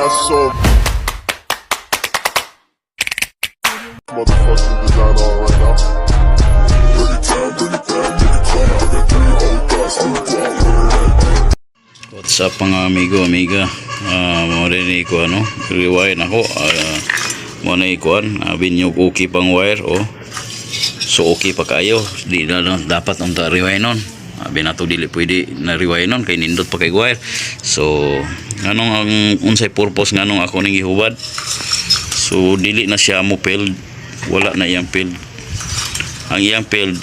got some motherfucking design on right now. Bring it down, nigga, come. I got 3 old thoughts on the block. What's up mga amigo, amiga? Mo rin ko rewind ako. Mo na ikuan, binyog okay pang wire So okay pa kayo. Di na dapat ang rewind nun. Binato dili pwede na rewind nun kay nindot pa kay wire. So nganong ang unsay purpose nganong ako ning gihubad. So dili na siya mo failed. Wala na iyang failed. Ang iyang failed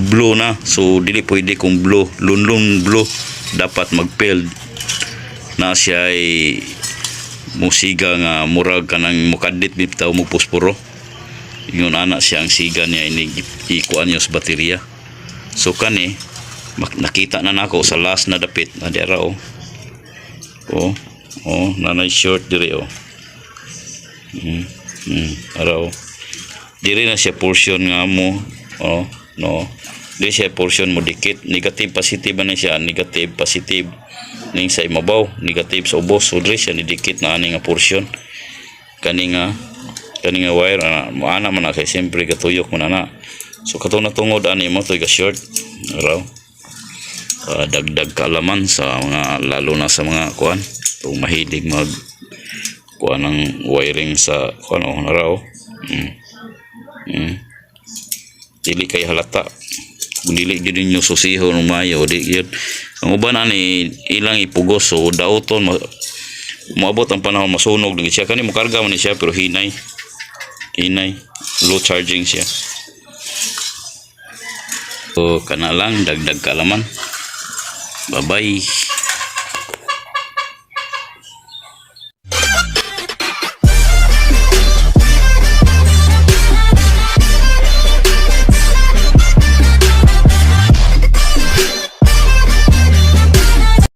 blue na. So dili pwede kung blue, lunlun blue dapat mag-failed na siya ay musiga nga murag kanang mukadit bitaw mo posporo. Yun ana siya ang siga niya ikuan niya sa baterya. So kani nakita na nako sa last na dapit na dira nanay short dire araw dire na siya portion nga mo no di siya portion mo dikit negative positive na siya negative positive ning sa imabaw negative sa ubos so dire siya ni dikit na ani nga portion kani nga wire ana man na kay siyempre katuyok mo na so katong natungod ani mo to ga short araw dagdag kaalaman sa mga lalo na sa mga kuan kung mahilig mag kuan ng wiring sa kuan raw dili kay halata dili gyud ninyo susiho ng mayo di gyud ang uban ani ilang ipugos so dauton moabot ang panahon masunog din siya kani mo karga man siya pero hinay low charging siya so kana lang dagdag kaalaman. Bye bye.